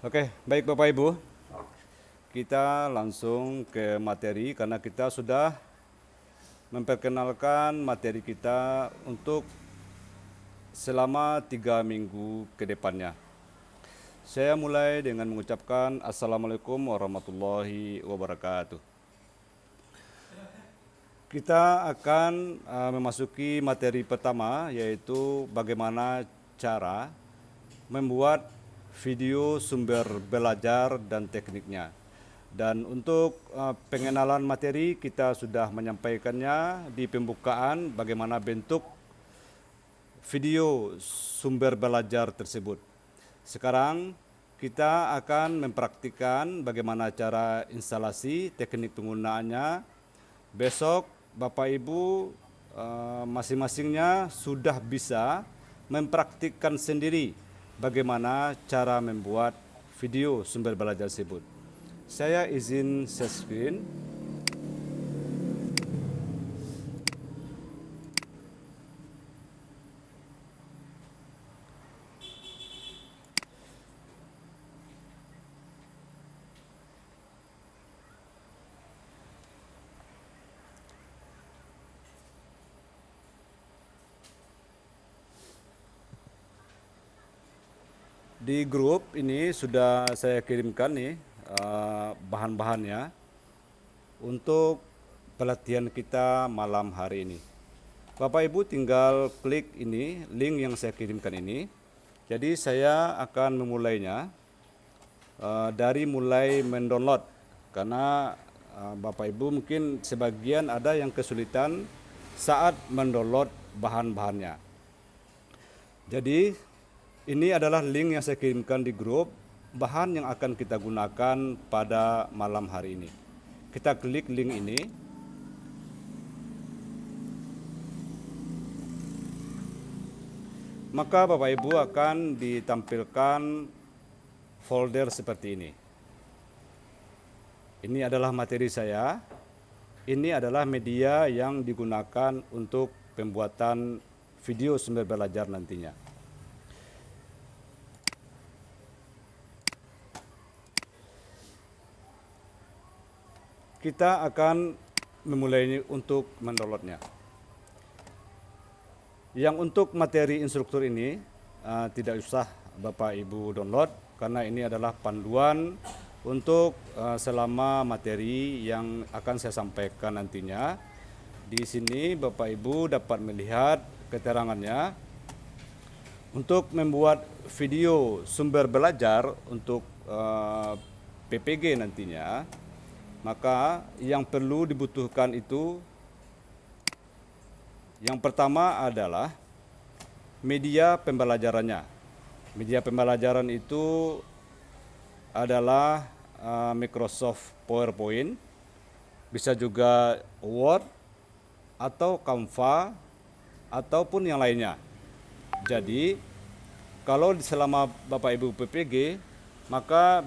Oke, baik Bapak Ibu, kita langsung ke materi karena kita sudah memperkenalkan materi kita untuk selama 3 minggu ke depannya. Saya mulai dengan mengucapkan Assalamualaikum warahmatullahi wabarakatuh. Kita akan memasuki materi pertama, yaitu bagaimana cara membuat video sumber belajar dan tekniknya. Dan untuk pengenalan materi kita sudah menyampaikannya di pembukaan bagaimana bentuk video sumber belajar tersebut. Sekarang kita akan mempraktikkan bagaimana cara instalasi, teknik penggunaannya. Besok Bapak Ibu masing-masingnya sudah bisa mempraktikkan sendiri bagaimana cara membuat video sumber belajar tersebut. Saya izin share screen. Di grup ini sudah saya kirimkan nih bahan-bahannya untuk pelatihan kita malam hari ini. Bapak Ibu tinggal klik ini, link yang saya kirimkan ini. Jadi saya akan memulainya dari mulai mendownload karena Bapak Ibu mungkin sebagian ada yang kesulitan saat mendownload bahan-bahannya. Jadi ini adalah link yang saya kirimkan di grup, bahan yang akan kita gunakan pada malam hari ini. Kita klik link ini. Maka Bapak Ibu akan ditampilkan folder seperti ini. Ini adalah materi saya. Ini adalah media yang digunakan untuk pembuatan video sumber belajar nantinya. Kita akan memulai ini untuk mendownloadnya. Yang untuk materi instruktur ini tidak usah Bapak Ibu download karena ini adalah panduan untuk selama materi yang akan saya sampaikan nantinya. Di sini Bapak Ibu dapat melihat keterangannya. Untuk membuat video sumber belajar untuk PPG nantinya, maka yang perlu dibutuhkan itu yang pertama adalah media pembelajarannya. Media pembelajaran itu adalah Microsoft PowerPoint, bisa juga Word atau Canva ataupun yang lainnya. Jadi kalau selama Bapak Ibu PPG, maka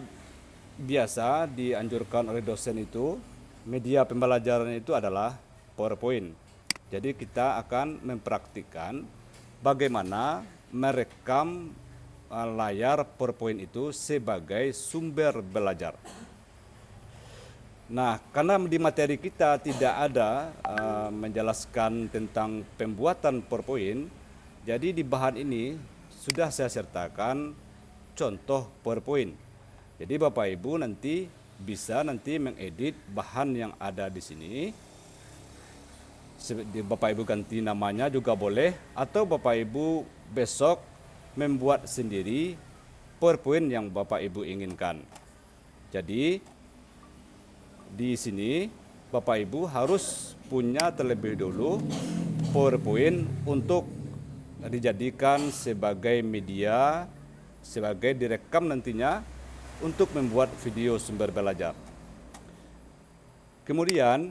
biasa dianjurkan oleh dosen itu media pembelajaran itu adalah PowerPoint. Jadi kita akan mempraktikkan bagaimana merekam layar PowerPoint itu sebagai sumber belajar. Nah, karena di materi kita tidak ada menjelaskan tentang pembuatan PowerPoint, jadi di bahan ini sudah saya sertakan contoh PowerPoint. Jadi Bapak Ibu nanti bisa mengedit bahan yang ada di sini. Bapak Ibu ganti namanya juga boleh, atau Bapak Ibu besok membuat sendiri PowerPoint yang Bapak Ibu inginkan. Jadi di sini Bapak Ibu harus punya terlebih dulu PowerPoint untuk dijadikan sebagai media, sebagai direkam nantinya untuk membuat video sumber belajar. Kemudian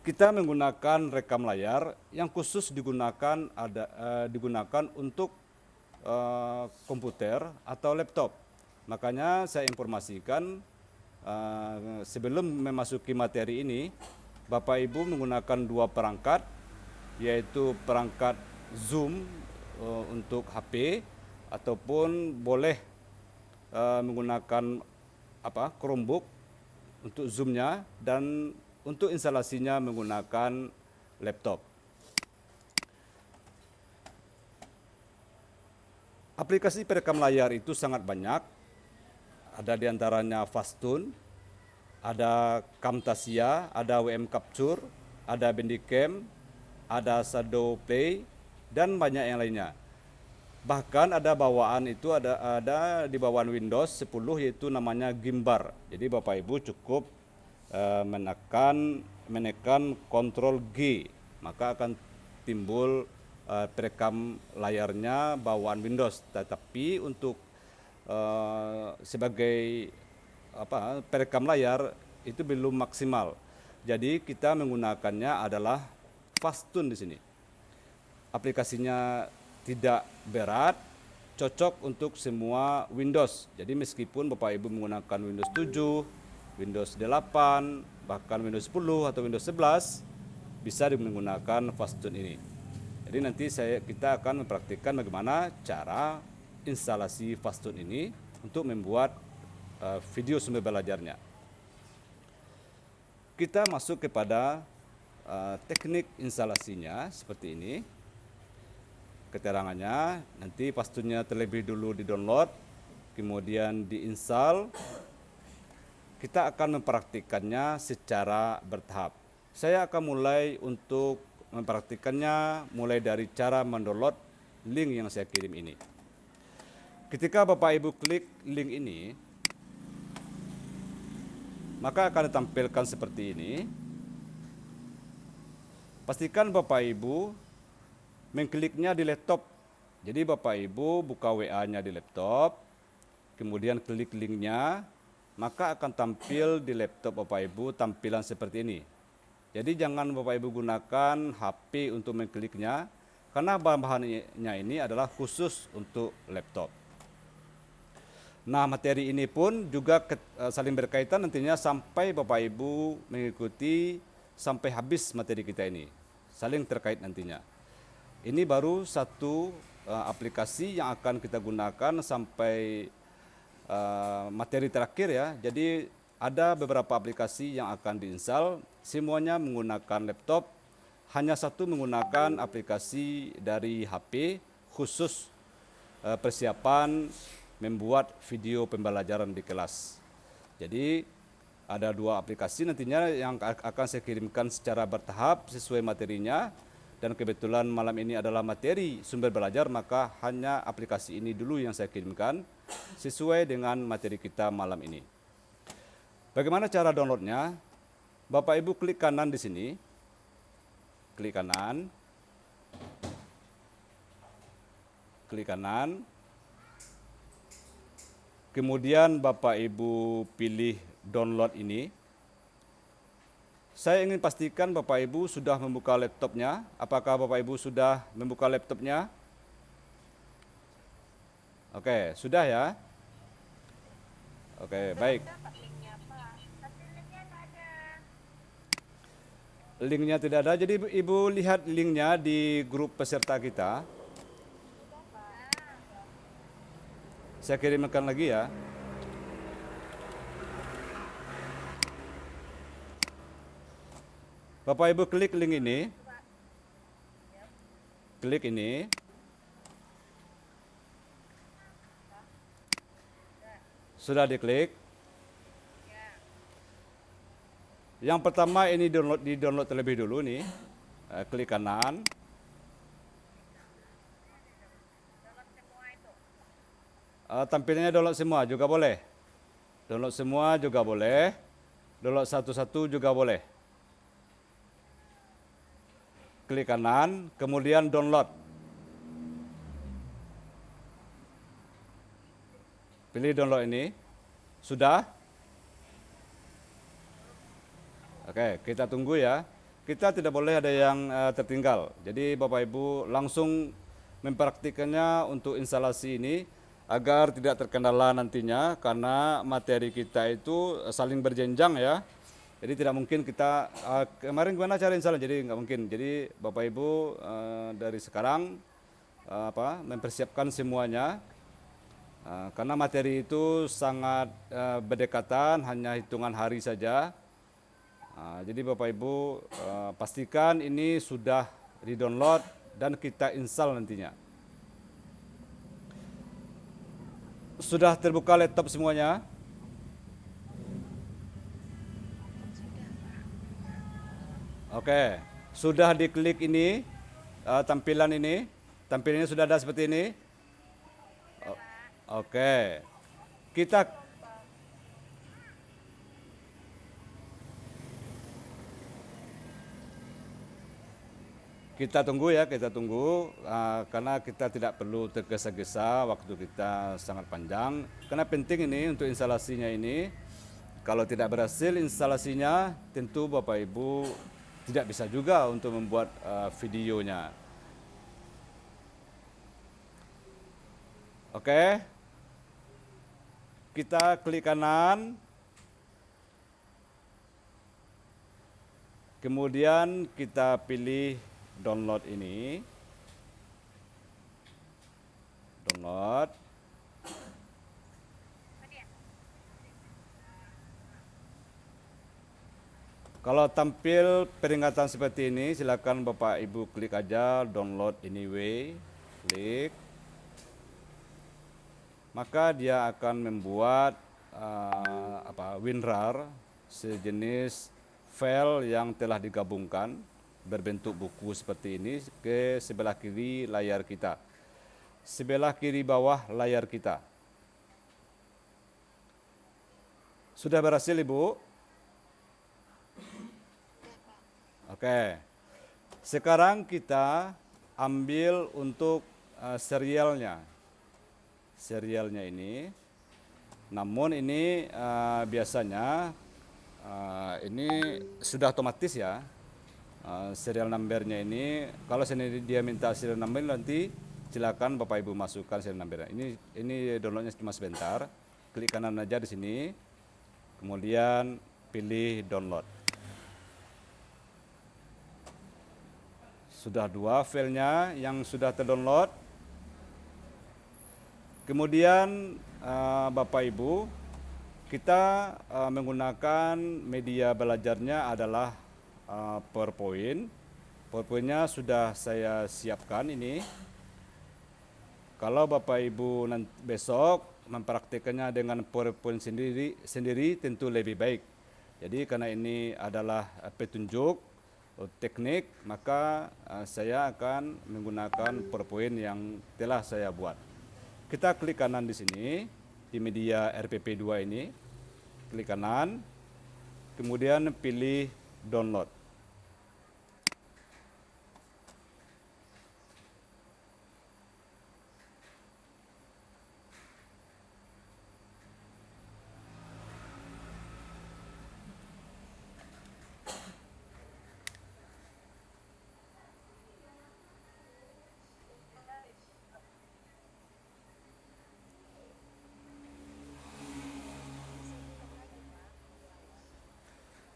kita menggunakan rekam layar yang khusus digunakan untuk komputer atau laptop. Makanya saya informasikan sebelum memasuki materi ini, Bapak Ibu menggunakan dua perangkat yaitu perangkat Zoom untuk HP, ataupun boleh menggunakan Chromebook untuk Zoom-nya, dan untuk instalasinya menggunakan laptop. Aplikasi perekam layar itu sangat banyak. Ada diantaranya Fastun, ada Camtasia, ada WM Capture, ada Bandicam, ada Shadow Play, dan banyak yang lainnya. Bahkan ada bawaan itu ada di bawaan Windows 10, yaitu namanya Gimbar. Jadi Bapak Ibu cukup menekan Ctrl G, maka akan timbul perekam layarnya bawaan Windows. Tetapi untuk sebagai perekam layar itu belum maksimal. Jadi kita menggunakannya adalah Fastun di sini. Aplikasinya tidak berat, cocok untuk semua Windows. Jadi meskipun Bapak Ibu menggunakan Windows 7, Windows 8, bahkan Windows 10 atau Windows 11, bisa menggunakan Fastun ini. Jadi nanti kita akan mempraktikkan bagaimana cara instalasi Fastun ini untuk membuat video sumber belajarnya. Kita masuk kepada teknik instalasinya seperti ini. Keterangannya, nanti Fastunnya terlebih dulu di-download, kemudian diinstal. Kita akan mempraktikkannya secara bertahap. Saya akan mulai untuk mempraktikkannya mulai dari cara mendownload link yang saya kirim ini. Ketika Bapak Ibu klik link ini, maka akan ditampilkan seperti ini. Pastikan Bapak Ibu mengkliknya di laptop. Jadi Bapak Ibu buka WA-nya di laptop, kemudian klik linknya, maka akan tampil di laptop Bapak Ibu tampilan seperti ini. Jadi jangan Bapak Ibu gunakan HP untuk mengkliknya, karena bahan-bahannya ini adalah khusus untuk laptop. Nah, materi ini pun juga saling berkaitan nantinya sampai Bapak Ibu mengikuti sampai habis materi kita ini. Saling terkait nantinya. Ini baru satu aplikasi yang akan kita gunakan sampai materi terakhir ya. Jadi ada beberapa aplikasi yang akan diinstal, semuanya menggunakan laptop, hanya satu menggunakan aplikasi dari HP khusus persiapan membuat video pembelajaran di kelas. Jadi ada dua aplikasi nantinya yang akan saya kirimkan secara bertahap sesuai materinya, dan kebetulan malam ini adalah materi sumber belajar, maka hanya aplikasi ini dulu yang saya kirimkan sesuai dengan materi kita malam ini. Bagaimana cara downloadnya? Bapak Ibu klik kanan di sini, klik kanan, kemudian Bapak Ibu pilih download ini. Saya ingin pastikan Bapak Ibu sudah membuka laptopnya. Apakah Bapak Ibu sudah membuka laptopnya? Oke, sudah ya? Oke, baik. Linknya tidak ada, jadi Ibu lihat linknya di grup peserta kita. Saya kirimkan lagi ya. Bapak Ibu klik link ini. Klik ini. Sudah diklik. Yang pertama ini di-download terlebih dulu nih. Klik kanan. Tampilannya download semua juga boleh. Download semua juga boleh. Download satu-satu juga boleh. Klik kanan, kemudian download. Pilih download ini. Sudah? Oke, kita tunggu ya. Kita tidak boleh ada yang tertinggal. Jadi Bapak Ibu langsung mempraktikannya untuk instalasi ini agar tidak terkendala nantinya, karena materi kita itu saling berjenjang ya. Jadi tidak mungkin kita kemarin gimana cara install, jadi nggak mungkin. Jadi Bapak Ibu dari sekarang mempersiapkan semuanya karena materi itu sangat berdekatan, hanya hitungan hari saja. Jadi Bapak Ibu pastikan ini sudah di-download dan kita install nantinya. Sudah terbuka laptop semuanya? Oke, sudah diklik ini, tampilannya sudah ada seperti ini. Oke, kita tunggu ya, karena kita tidak perlu tergesa-gesa, waktu kita sangat panjang. Karena penting ini untuk instalasinya ini, kalau tidak berhasil instalasinya, tentu Bapak Ibu tidak bisa juga untuk membuat videonya. Oke, kita klik kanan, kemudian kita pilih download ini, download. Kalau tampil peringatan seperti ini, silakan Bapak Ibu klik aja download anyway, klik. Maka dia akan membuat WinRAR, sejenis file yang telah digabungkan berbentuk buku seperti ini ke sebelah kiri layar kita. Sebelah kiri bawah layar kita. Sudah berhasil Ibu? Oke, sekarang kita ambil untuk serialnya ini. Namun ini biasanya ini sudah otomatis ya, serial numbernya ini. Kalau sendiri dia minta serial number, nanti silakan Bapak Ibu masukkan serial number. Ini downloadnya cuma sebentar. Klik kanan aja di sini, kemudian pilih download. Sudah 2 filenya yang sudah terdownload. Kemudian Bapak Ibu, kita menggunakan media belajarnya adalah PowerPoint. PowerPointnya sudah saya siapkan ini. Kalau Bapak Ibu besok mempraktikkannya dengan PowerPoint sendiri tentu lebih baik. Jadi karena ini adalah petunjuk teknik, maka saya akan menggunakan PowerPoint yang telah saya buat. Kita klik kanan di sini, di media RPP2 ini, klik kanan, kemudian pilih download.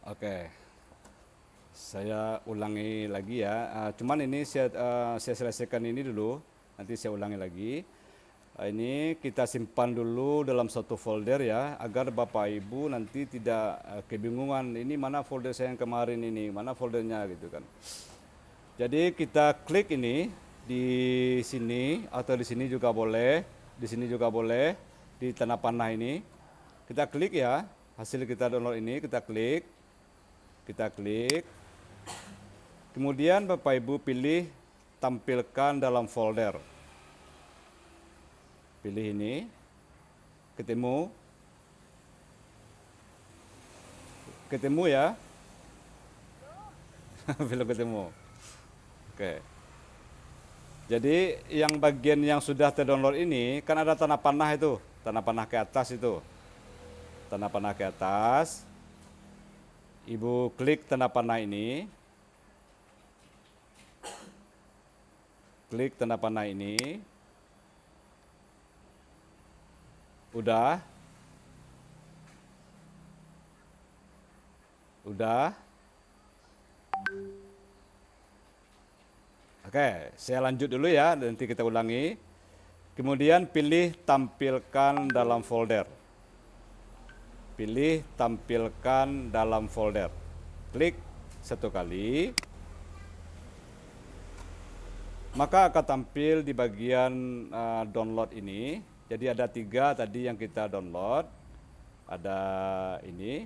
Oke, saya ulangi lagi ya. Cuman ini saya selesaikan ini dulu, nanti saya ulangi lagi. Ini kita simpan dulu dalam satu folder ya, agar Bapak Ibu nanti tidak kebingungan. Ini mana folder saya yang kemarin ini, mana foldernya gitu kan. Jadi kita klik ini di sini atau di sini juga boleh, di sini juga boleh, di tanda panah ini. Kita klik ya, hasil kita download ini kita klik. Kita klik, kemudian Bapak Ibu pilih tampilkan dalam folder. Pilih ini, ketemu ya, belum ketemu. Oke. Jadi yang bagian yang sudah terdownload ini kan ada tanda panah itu, tanda panah ke atas itu, tanda panah ke atas. Ibu klik tanda panah ini, klik tanda panah ini, udah, Udah. Oke, saya lanjut dulu ya, nanti kita ulangi. Kemudian pilih tampilkan dalam folder. Pilih tampilkan dalam folder. Klik satu kali. Maka akan tampil di bagian download ini. Jadi ada 3 tadi yang kita download. Ada ini.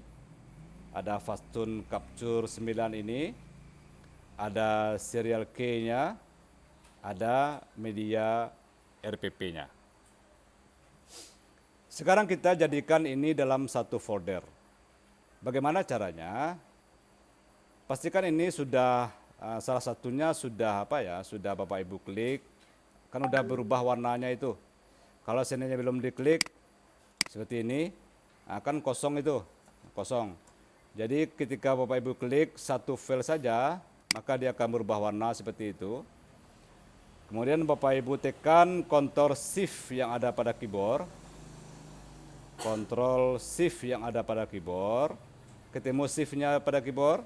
Ada Fastun Capture 9 ini. Ada serial key-nya. Ada media RPP-nya. Sekarang kita jadikan ini dalam satu folder. Bagaimana caranya? Pastikan ini sudah salah satunya sudah sudah Bapak Ibu klik, kan udah berubah warnanya itu. Kalau seandainya belum diklik seperti ini, kan kosong itu, kosong. Jadi ketika Bapak Ibu klik satu file saja, maka dia akan berubah warna seperti itu. Kemudian Bapak Ibu tekan Ctrl Shift yang ada pada keyboard. Ctrl Shift yang ada pada keyboard. Ketemu Shift-nya pada keyboard.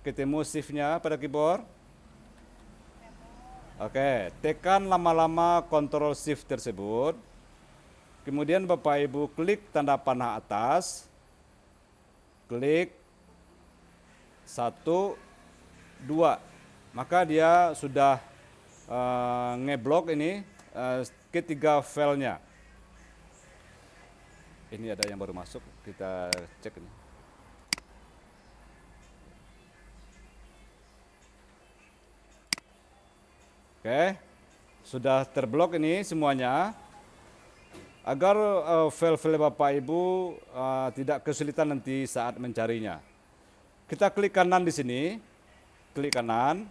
Ketemu Shift-nya pada keyboard. Oke, tekan lama-lama Ctrl Shift tersebut. Kemudian Bapak Ibu klik tanda panah atas. Klik 1, 2. Maka dia sudah ngeblok ini ketiga filenya. Ini ada yang baru masuk, kita cek ini. Oke, sudah terblok ini semuanya. Agar file-file Bapak Ibu tidak kesulitan nanti saat mencarinya. Kita klik kanan di sini, klik kanan.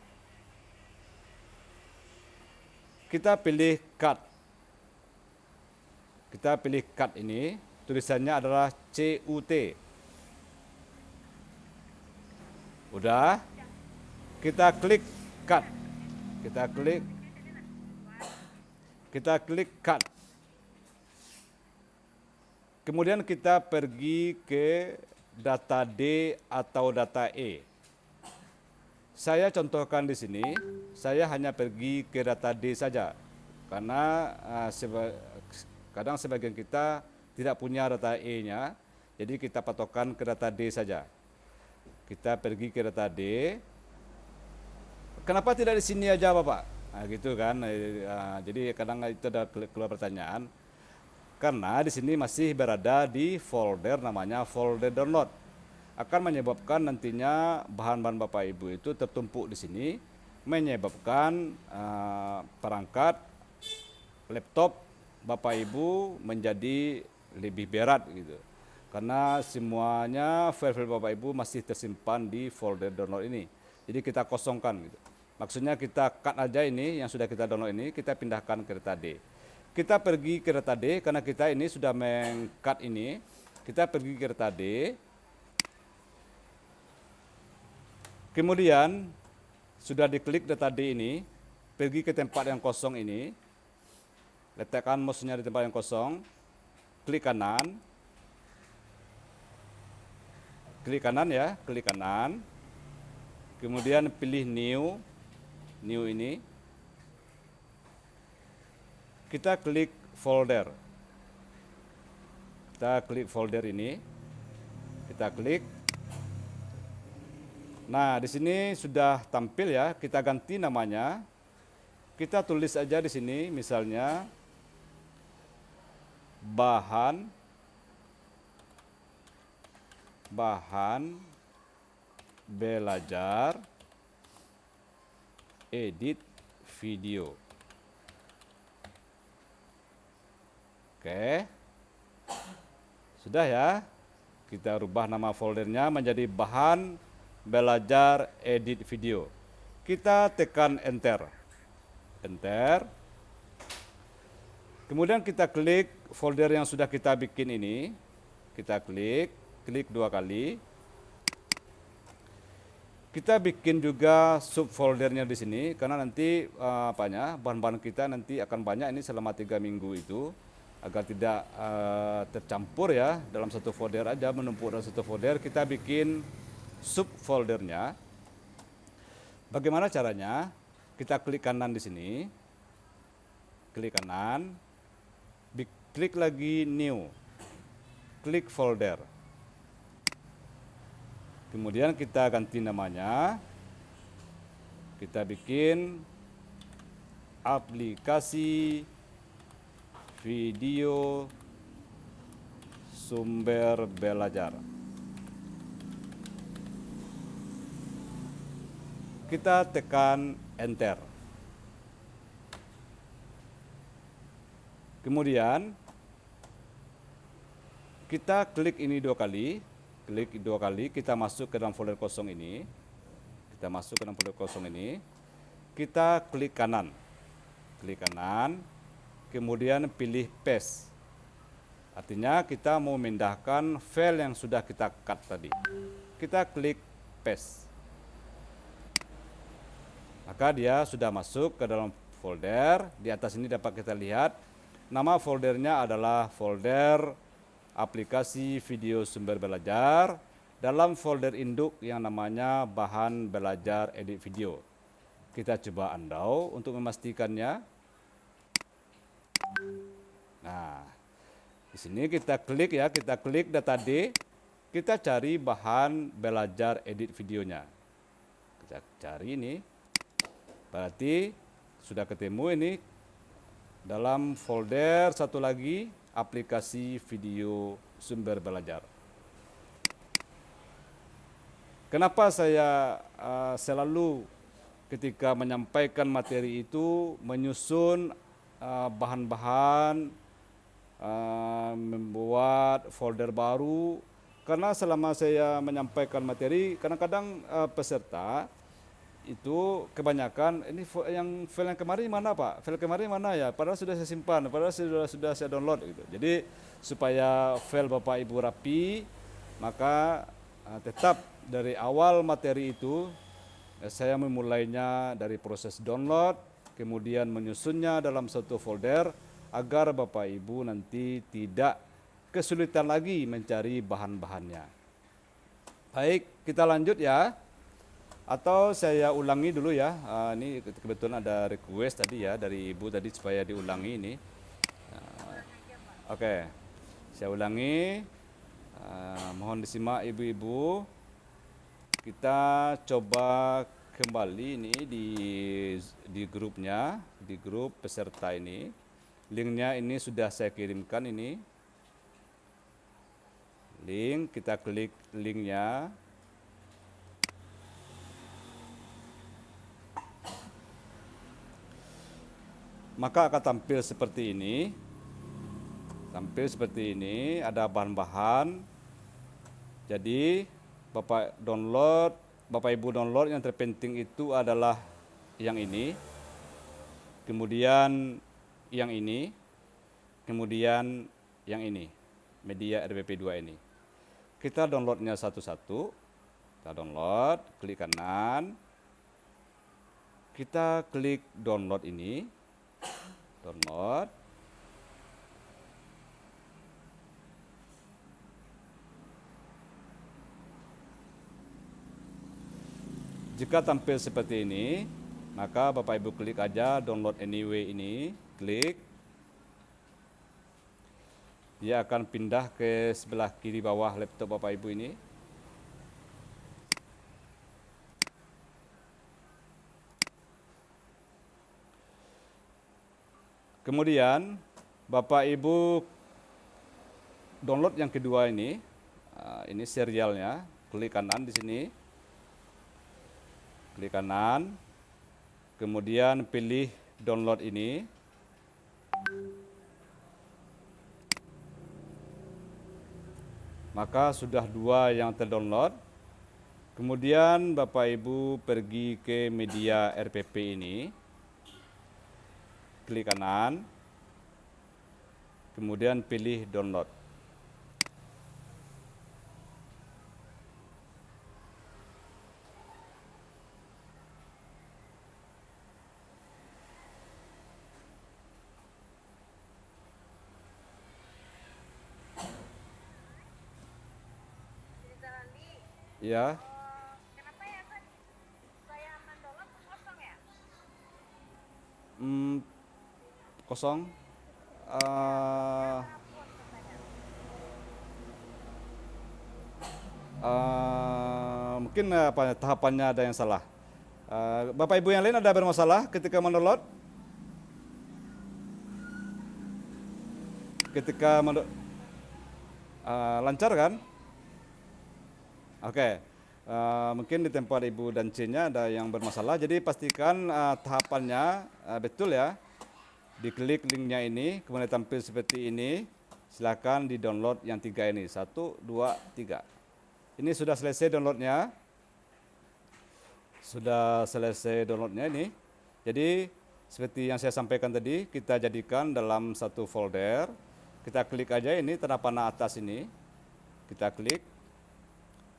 Kita pilih cut. Kita pilih cut ini, tulisannya adalah CUT. Udah, kita klik cut. Kita klik cut. Kemudian kita pergi ke data D atau data E. Saya contohkan di sini, saya hanya pergi ke data D saja. Karena kadang sebagian kita tidak punya data E-nya, jadi kita patokan ke data D saja. Kita pergi ke data D. Kenapa tidak di sini aja Bapak? Nah, gitu kan. Jadi kadang itu ada keluar pertanyaan. Karena di sini masih berada di folder namanya folder download. Akan menyebabkan nantinya bahan-bahan Bapak Ibu itu tertumpuk di sini, menyebabkan perangkat laptop Bapak Ibu menjadi lebih berat gitu. Karena semuanya file-file Bapak Ibu masih tersimpan di folder download ini. Jadi kita kosongkan gitu. Maksudnya kita cut aja ini yang sudah kita download ini, kita pindahkan ke data D. Kita pergi ke data D karena kita ini sudah meng-cut ini. Kita pergi ke data D. Kemudian sudah diklik data D ini, pergi ke tempat yang kosong ini. Letakkan mouse-nya di tempat yang kosong. Klik kanan. Klik kanan ya, klik kanan. Kemudian pilih new. New ini. Kita klik folder. Kita klik folder ini. Kita klik. Nah, di sini sudah tampil ya. Kita ganti namanya. Kita tulis aja di sini misalnya bahan belajar edit video. Oke. Sudah ya. Kita rubah nama foldernya menjadi bahan belajar edit video. Kita tekan enter. Enter. Kemudian kita klik folder yang sudah kita bikin ini. Kita klik 2 kali. Kita bikin juga subfoldernya di sini karena nanti bahan-bahan kita nanti akan banyak ini selama 3 minggu itu. agar tidak tercampur ya dalam satu folder aja, menumpuk dalam satu folder, kita bikin subfoldernya. Bagaimana caranya? Kita klik kanan di sini, klik kanan, klik lagi new, klik folder. Kemudian kita ganti namanya, kita bikin aplikasi video sumber belajar. Kita tekan enter. Kemudian kita klik ini dua kali, kita masuk ke dalam folder kosong ini. Kita klik kanan, kemudian pilih paste. Artinya kita mau memindahkan file yang sudah kita cut tadi. Kita klik paste. Maka dia sudah masuk ke dalam folder. Di atas ini dapat kita lihat nama foldernya adalah folder aplikasi video sumber belajar dalam folder induk yang namanya bahan belajar edit video. Kita coba undo untuk memastikannya. Nah, di sini kita klik ya, kita klik data D, kita cari bahan belajar edit videonya. Kita cari ini. Berarti sudah ketemu ini dalam folder satu lagi aplikasi video sumber belajar. Kenapa saya selalu ketika menyampaikan materi itu menyusun bahan-bahan, membuat folder baru, karena selama saya menyampaikan materi kadang-kadang peserta itu kebanyakan ini yang file yang kemarin mana Pak? File kemarin mana ya? Padahal sudah saya simpan, padahal sudah saya download gitu. Jadi supaya file Bapak Ibu rapi, maka tetap dari awal materi itu saya memulainya dari proses download, kemudian menyusunnya dalam satu folder agar Bapak Ibu nanti tidak kesulitan lagi mencari bahan-bahannya. Baik, kita lanjut ya. Atau saya ulangi dulu ya, ini kebetulan ada request tadi ya dari Ibu tadi supaya diulangi ini. Oke, saya ulangi, mohon disimak Ibu-Ibu. Kita coba kembali ini di grupnya, di grup peserta ini. Linknya ini sudah saya kirimkan ini. Link, kita klik linknya. Maka akan tampil seperti ini. Ada bahan-bahan. Jadi Bapak Ibu download yang terpenting itu adalah yang ini. Kemudian yang ini. Kemudian yang ini. Media RPP2 ini. Kita downloadnya satu-satu. Kita download, klik kanan. Kita klik download ini. Download. Jika tampil seperti ini, maka Bapak Ibu klik aja download anyway ini, klik. Dia akan pindah ke sebelah kiri bawah laptop Bapak Ibu ini. Kemudian Bapak Ibu download yang kedua ini serialnya, klik kanan di sini, klik kanan, kemudian pilih download ini, maka sudah dua yang terdownload. Kemudian Bapak Ibu pergi ke media RPP ini. Klik kanan, kemudian pilih download. Ya, Kenapa ya kan saya mendownload kosong ya? mm, kosong. Dia Eh, terhapus katanya. Mungkin apa tahapannya ada yang salah. Bapak Ibu yang lain ada bermasalah ketika mendownload? Ketika lancar kan? Oke. Mungkin di tempat Ibu dan C-nya ada yang bermasalah. Jadi pastikan tahapannya betul ya. Diklik linknya ini, kemudian tampil seperti ini. Silakan di-download yang 3 ini. 1, 2, 3. Ini sudah selesai downloadnya. Sudah selesai downloadnya ini. Jadi seperti yang saya sampaikan tadi, kita jadikan dalam satu folder. Kita klik aja ini tanda panah atas ini. Kita klik,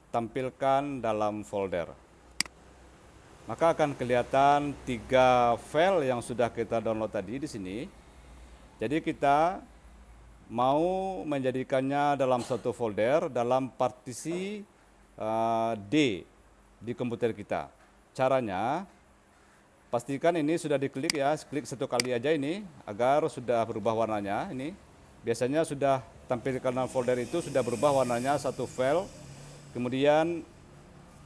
tampilkan dalam folder. Maka akan kelihatan 3 file yang sudah kita download tadi di sini. Jadi kita mau menjadikannya dalam satu folder dalam partisi D di komputer kita. Caranya, pastikan ini sudah diklik ya, klik satu kali aja ini agar sudah berubah warnanya. Ini biasanya sudah tampilkan dalam folder itu sudah berubah warnanya satu file. Kemudian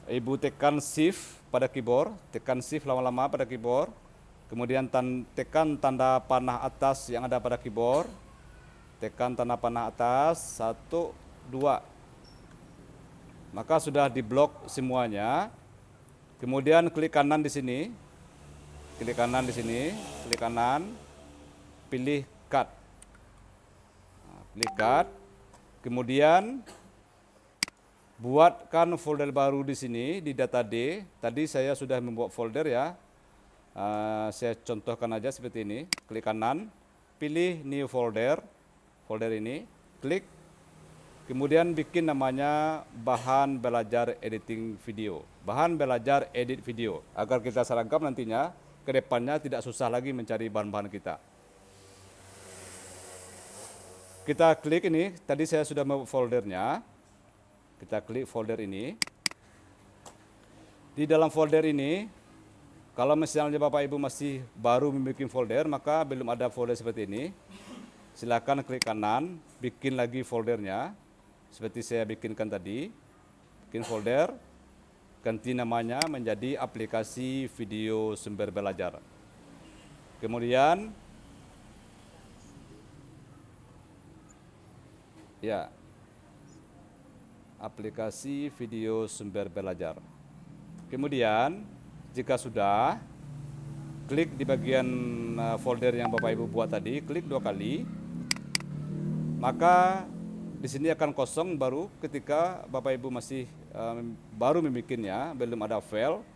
Ibu tekan shift pada keyboard, tekan shift lama-lama pada keyboard. Kemudian tekan tanda panah atas yang ada pada keyboard. Tekan tanda panah atas, 1, 2. Maka sudah diblok semuanya. Kemudian klik kanan di sini. Klik kanan di sini, klik kanan, pilih cut. Klik cut. Kemudian buatkan folder baru di sini di data D. Tadi saya sudah membuat folder ya. Saya contohkan aja seperti ini. Klik kanan, pilih new folder. Folder ini, klik. Kemudian bikin namanya bahan belajar editing video. Bahan belajar edit video. Agar kita seragam nantinya, ke depannya tidak susah lagi mencari bahan-bahan kita. Kita klik ini, tadi saya sudah membuat foldernya. Kita klik folder ini. Di dalam folder ini, kalau misalnya Bapak Ibu masih baru membuat folder, maka belum ada folder seperti ini. Silakan klik kanan, bikin lagi foldernya. Seperti saya bikinkan tadi. Bikin folder, ganti namanya menjadi aplikasi video sumber belajar. Kemudian, ya, aplikasi video sumber belajar. Kemudian, jika sudah, klik di bagian folder yang Bapak Ibu buat tadi, klik 2 kali. Maka di sini akan kosong baru ketika Bapak Ibu masih baru membikinnya, belum ada file.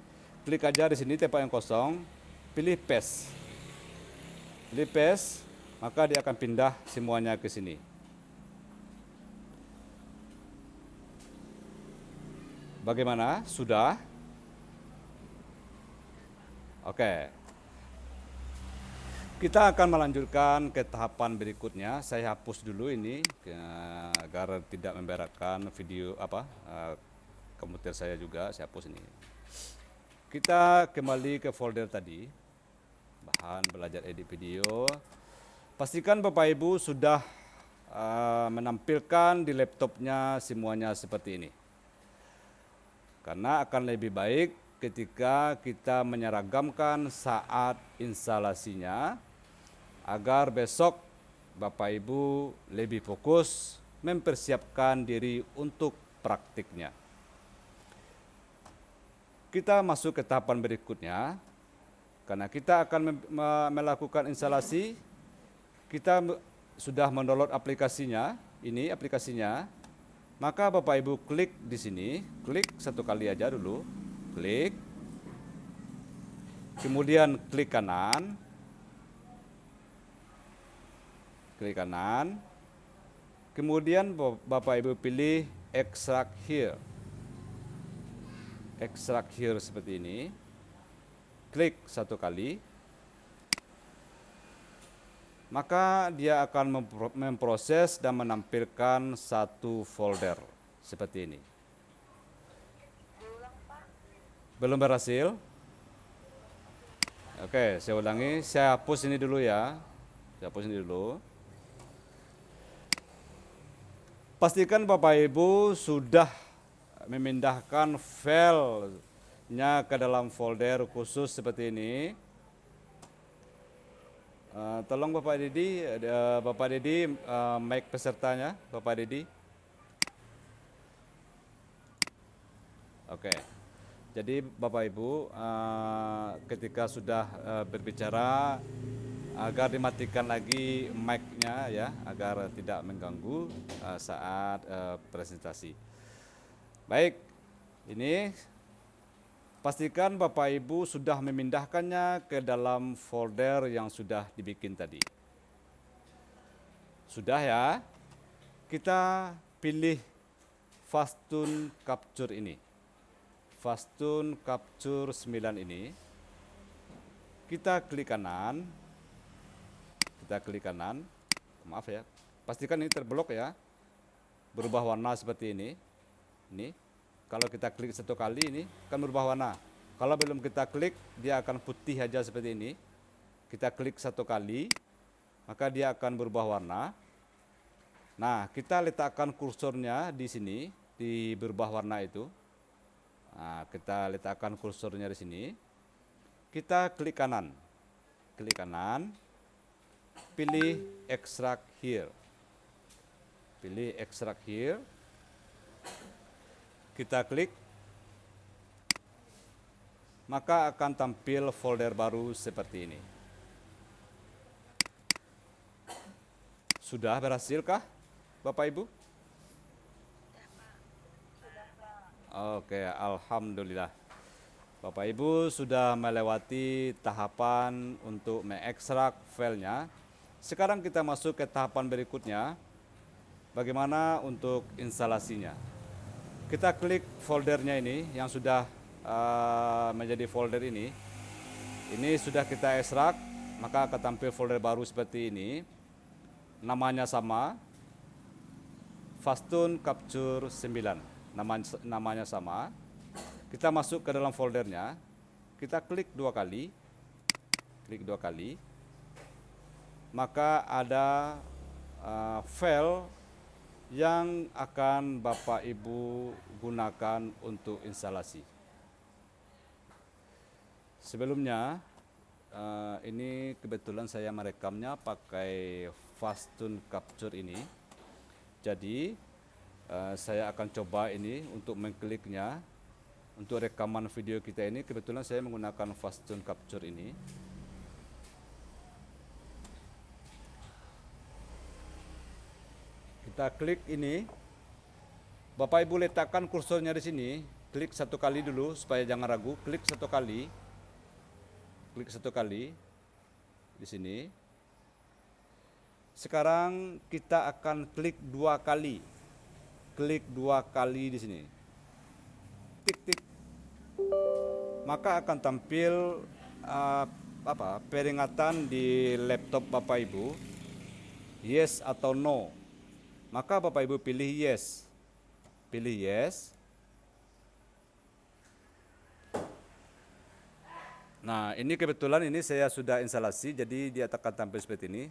Klik aja di sini tempat yang kosong, pilih paste. Pilih paste, maka dia akan pindah semuanya ke sini. Bagaimana? Sudah? Oke. Kita akan melanjutkan ke tahapan berikutnya. Saya hapus dulu ini agar tidak memberatkan video komputer saya juga. Saya hapus ini. Kita kembali ke folder tadi. Bahan belajar edit video. Pastikan Bapak Ibu sudah menampilkan di laptopnya semuanya seperti ini. Karena akan lebih baik ketika kita menyeragamkan saat instalasinya, agar besok Bapak Ibu lebih fokus mempersiapkan diri untuk praktiknya. Kita masuk ke tahapan berikutnya. Karena kita akan melakukan instalasi, kita sudah mendownload aplikasinya, ini aplikasinya. Maka Bapak Ibu klik di sini, klik satu kali aja dulu, klik. Kemudian klik kanan. Klik kanan. Kemudian Bapak Ibu pilih extract here. Extract here seperti ini. Klik satu kali. Maka dia akan memproses dan menampilkan satu folder seperti ini. Belum berhasil? Oke, saya ulangi. Saya hapus ini dulu ya. Saya hapus ini dulu. Pastikan Bapak Ibu sudah memindahkan filenya ke dalam folder khusus seperti ini. Tolong Bapak Dedi, mic pesertanya, Bapak Dedi. Oke. Jadi Bapak Ibu, ketika sudah berbicara, agar dimatikan lagi mic-nya ya, agar tidak mengganggu saat presentasi. Baik, ini pastikan Bapak Ibu sudah memindahkannya ke dalam folder yang sudah dibikin tadi. Sudah ya? Kita pilih Fastun Capture ini. Fastun Capture 9 ini. Kita klik kanan. Maaf ya. Pastikan ini terblok ya. Berubah warna seperti ini. Ini. Kalau kita klik satu kali ini akan berubah warna. Kalau belum kita klik, dia akan putih aja seperti ini. Kita klik satu kali, maka dia akan berubah warna. Nah, kita letakkan kursornya di sini, di berubah warna itu. Nah, kita letakkan kursornya di sini. Kita klik kanan. Pilih extract here. Kita klik, maka akan tampil folder baru seperti ini. Sudah berhasilkah, Bapak Ibu? Oke, alhamdulillah. Bapak Ibu sudah melewati tahapan untuk mengekstrak filenya. Sekarang kita masuk ke tahapan berikutnya. Bagaimana untuk instalasinya? Kita klik foldernya ini yang sudah menjadi folder ini. Ini sudah kita ekstrak, maka akan tampil folder baru seperti ini. Namanya sama, Fastun Capture 9. Namanya sama. Kita masuk ke dalam foldernya. Kita klik dua kali. Maka ada file yang akan Bapak Ibu gunakan untuk instalasi. Sebelumnya, ini kebetulan saya merekamnya pakai Fastun Capture ini. Jadi, saya akan coba ini untuk mengkliknya. Untuk rekaman video kita ini, kebetulan saya menggunakan Fastun Capture ini. Kita klik ini. Bapak Ibu letakkan kursornya di sini. Klik satu kali dulu supaya jangan ragu. Klik satu kali di sini. Sekarang kita akan klik dua kali. Di sini. Tik. Maka akan tampil peringatan di laptop Bapak Ibu. Yes atau no. Maka Bapak Ibu pilih yes. Nah, ini kebetulan ini saya sudah instalasi, jadi dia akan tampil seperti ini.